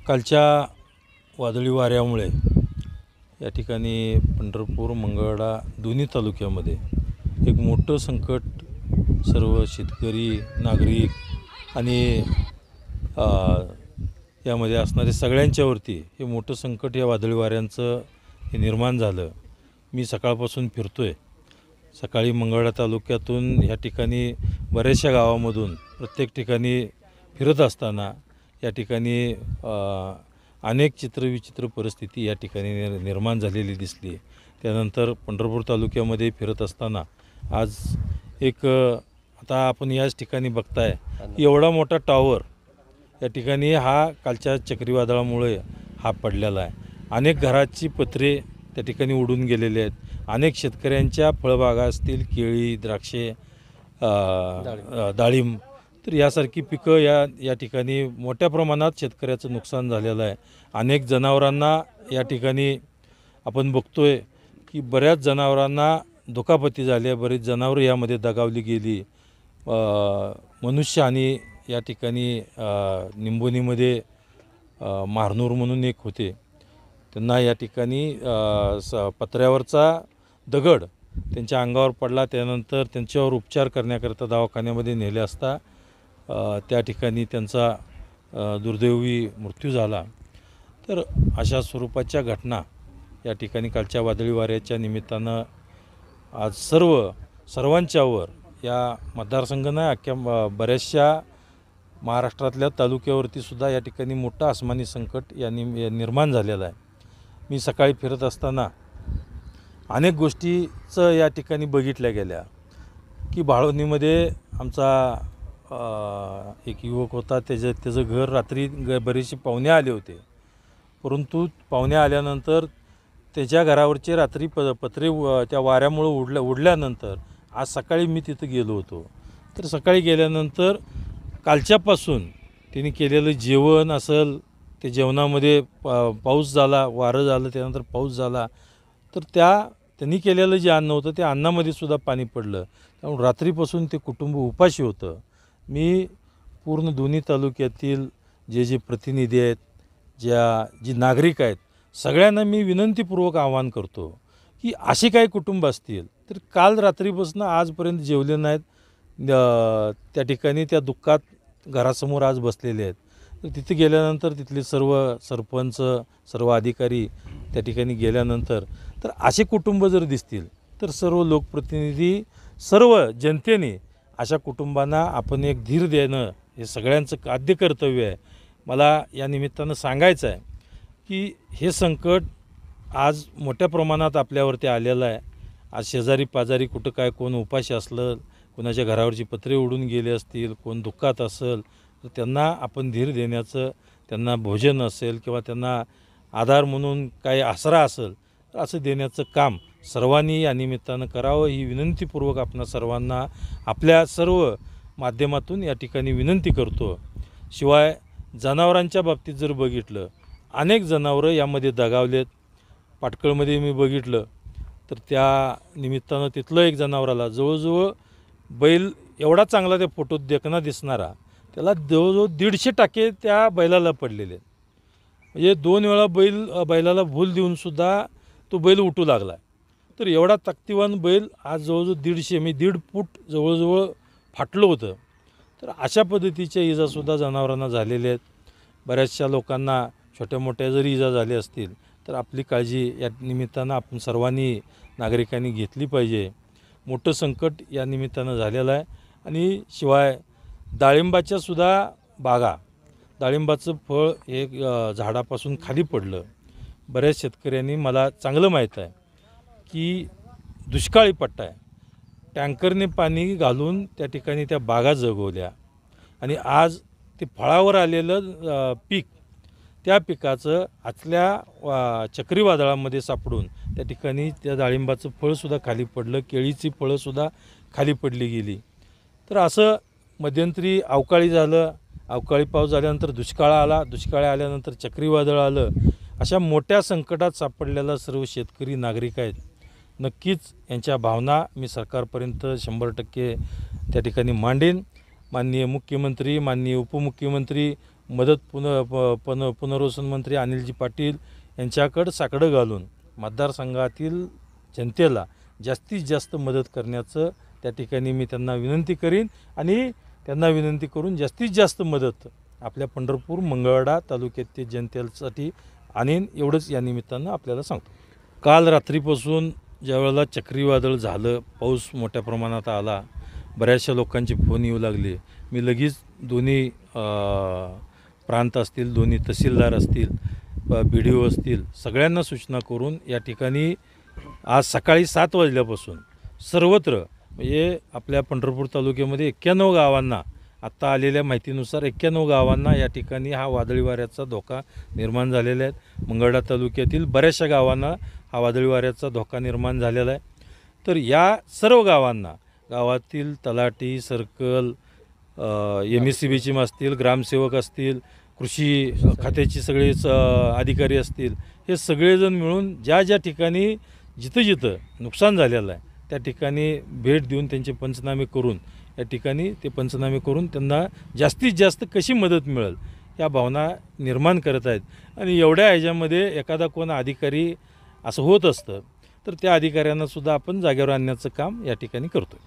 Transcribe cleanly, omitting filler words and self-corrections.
कालच्या वादळी वाऱ्यामुळे या ठिकाणी पंढरपूर मंगळवेढा दोन्ही तालुक्यामध्ये एक मोठं संकट सर्व शेतकरी नागरिक आणि यामध्ये असणारे सगळ्यांच्यावरती हे मोठं संकट या वादळी वाऱ्यांचं हे निर्माण झालं। मी सकाळपासून फिरतोय। सकाळी मंगळवेढा तालुक्यातून या ठिकाणी बऱ्याचशा गावामधून प्रत्येक ठिकाणी फिरत असताना या ठिकाणी अनेक चित्रविचित्र परिस्थिती या ठिकाणी निर्माण झालेली दिसली। त्यानंतर पंढरपूर तालुक्यामध्ये फिरत असताना आज एक आता आपण याच ठिकाणी बघताय एवढा मोठा टॉवर या ठिकाणी हा कालच्या चक्रीवादळामुळे हा पडलेला आहे। अनेक घराची पत्रे त्या ठिकाणी उडून गेलेले आहेत। अनेक शेतकऱ्यांच्या फळबागा असतील, केळी, द्राक्षे, डाळिंब, तर यासारखी पिकं या ठिकाणी मोठ्या प्रमाणात शेतकऱ्याचं नुकसान झालेलं आहे। अनेक जनावरांना या ठिकाणी आपण बघतोय की बऱ्याच जनावरांना दुखापती झाल्या, बरीच जनावरं यामध्ये दगावली गेली। मनुष्यहानी या ठिकाणी निंबोनीमध्ये मारनूर म्हणून एक होते, त्यांना या ठिकाणी पत्र्यावरचा दगड त्यांच्या अंगावर पडला। त्यानंतर त्यांच्यावर उपचार करण्याकरता दवाखान्यामध्ये नेले असता त्या ठिकाणी त्यांचा दुर्दैवी मृत्यू झाला। तर अशा स्वरूपाच्या घटना या ठिकाणी कालच्या वादळी वाऱ्याच्या निमित्तानं आज सर्वांच्यावर या मतदारसंघ नाही अख्ख्या बऱ्याचशा महाराष्ट्रातल्या तालुक्यावरती सुद्धा या ठिकाणी मोठं आसमानी संकट निर्माण झालेलं आहे। मी सकाळी फिरत असताना अनेक गोष्टीचं या ठिकाणी बघितल्या गेल्या की बाळवणीमध्ये आमचा एक युवक होता, त्याचं घर रात्री बरेचसे पाहुणे आले होते, परंतु पाहुणे आल्यानंतर त्याच्या घरावरचे रात्री पत्रे त्या वाऱ्यामुळे उडल्यानंतर आज सकाळी मी तिथं गेलो होतो। तर सकाळी गेल्यानंतर कालच्यापासून त्यांनी केलेलं जेवण असेल, ते जेवणामध्ये पाऊस झाला, वारं झालं, त्यानंतर पाऊस झाला, तर त्यांनी केलेलं जे अन्न होतं त्या अन्नामध्ये सुद्धा पाणी पडलं। त्यामुळे रात्रीपासून ते कुटुंब उपाशी होतं। मी पूर्ण दोन्ही तालुक्यातील जे प्रतिनिधी आहेत, जी नागरिक आहेत, सगळ्यांना मी विनंतीपूर्वक आवाहन करतो की अशी काही कुटुंब असतील तर काल रात्रीपासून आजपर्यंत जेवले नाहीत, त्या ठिकाणी त्या दुःखात घरासमोर आज बसलेले आहेत। तर तिथे गेल्यानंतर तिथले सर्व सरपंच, सर्व अधिकारी त्या ठिकाणी गेल्यानंतर तर असे कुटुंब जर दिसतील तर सर्व लोकप्रतिनिधी, सर्व जनतेने अशा कुटुंबांना आपण एक धीर देणं हे सगळ्यांचं आद्य कर्तव्य आहे। मला या निमित्तानं सांगायचं आहे की हे संकट आज मोठ्या प्रमाणात आपल्यावरती आलेलं आहे। आज शेजारी पाजारी कुठं काय कोण उपाशी असलं, कोणाच्या घरावरची पत्रे उडून गेले असतील, कोण दुःखात असेल तर त्यांना आपण धीर देण्याचं, त्यांना भोजन असेल किंवा त्यांना आधार म्हणून काही आसरा असेल तर असं देण्याचं काम सर्वांनी या निमित्तानं करावं ही विनंतीपूर्वक आपणा सर्वांना आपल्या सर्व माध्यमातून या ठिकाणी विनंती करतो। शिवाय जनावरांच्या बाबतीत जर बघितलं, अनेक जनावरं यामध्ये दगावलेत। पाटकळमध्ये मी बघितलं तर त्या निमित्तानं तिथलं एक जनावराला जवळजवळ बैल एवढा चांगला त्या फोटोत देखणा दिसणारा, त्याला जवळजवळ 150 टाके त्या बैलाला पडलेले आहेत। म्हणजे 2 वेळा बैलाला भूल देऊनसुद्धा तो बैल उठू लागला। तर एवढा ताकदीवान बैल आज जवळजवळ 1.5 फूट जवळजवळ फाटलं होतं। तर अशा पद्धतीच्या इजासुद्धा जनावरांना झालेल्या आहेत। बऱ्याचशा लोकांना छोट्या मोठ्या जरी इजा झाल्या असतील तर आपली काळजी या निमित्तानं आपण सर्वांनी नागरिकांनी घेतली पाहिजे। मोठं संकट या निमित्तानं झालेलं आहे। आणि शिवाय डाळिंबाच्या सुद्धा बागा, डाळिंबाचं फळ हे झाडापासून खाली पडलं। बऱ्याच शेतकऱ्यांनी, मला चांगलं माहीत आहे की दुष्काळी पट्टा आहे, टँकरने पाणी घालून त्या ठिकाणी त्या बागा जगवल्या आणि आज ते फळावर आलेलं पीक, त्या पिकाचं आतल्या चक्रीवादळामध्ये सापडून त्या ठिकाणी त्या डाळिंबाचं फळसुद्धा खाली पडलं, केळीची फळंसुद्धा खाली पडली गेली। तर असं मध्यंतरी अवकाळी झालं, अवकाळी पाऊस झाल्यानंतर दुष्काळ आला, दुष्काळ आल्यानंतर चक्रीवादळ आलं। अशा मोठ्या संकटात सापडलेला सर्व शेतकरी नागरिक आहेत। नक्कीच यांच्या भावना मी सरकारपर्यंत 100% त्या ठिकाणी मांडेन। माननीय मुख्यमंत्री, माननीय उपमुख्यमंत्री, मदत पुनर्वसन मंत्री अनिलजी पाटील यांच्याकडं साकडं घालून मतदारसंघातील जनतेला जास्तीत जास्त मदत करण्याचं त्या ठिकाणी मी त्यांना विनंती करीन आणि त्यांना विनंती करून जास्तीत जास्त मदत आपल्या पंढरपूर मंगळवेढा तालुक्यातील जनतेसाठी आणीन एवढंच या निमित्तानं आपल्याला सांगतो. काल रात्रीपासून ज्यावेळेला चक्रीवादळ झालं, पाऊस मोठ्या प्रमाणात आला, बऱ्याचशा लोकांचे फोन येऊ लागले. मी लगेच दोन्ही प्रांत असतील, दोन्ही तहसीलदार असतील, BDO असतील, सगळ्यांना सूचना करून या ठिकाणी आज सकाळी 7 वाजल्यापासून सर्वत्र म्हणजे आपल्या पंढरपूर तालुक्यामध्ये 91 गावांना आत्ता आलेल्या माहितीनुसार 91 गावांना या ठिकाणी हा वादळी वाऱ्याचा धोका निर्माण झालेला आहे. मंगळवेढा तालुक्यातील बऱ्याचशा गावांना हा वादळी वाऱ्याचा धोका निर्माण झालेला आहे. तर या सर्व गावांना गावातील तलाठी, सर्कल, MSCBची असतील, ग्रामसेवक असतील, कृषी खात्याची सगळे अधिकारी असतील, हे सगळेजण मिळून ज्या ज्या ठिकाणी जिथं नुकसान झालेलं आहे त्या ठिकाणी भेट देऊन त्यांचे पंचनामे करून या ठिकाणी ते पंचनामे करून त्यांना जास्तीत जास्त कशी मदत मिळेल या भावना निर्माण करत आहेत. आणि एवढ्या ह्याच्यामध्ये एखादा कोण अधिकारी असं होत असतं तर त्या अधिकाऱ्यांनासुद्धा आपण जागेवर आणण्याचं काम या ठिकाणी करतो.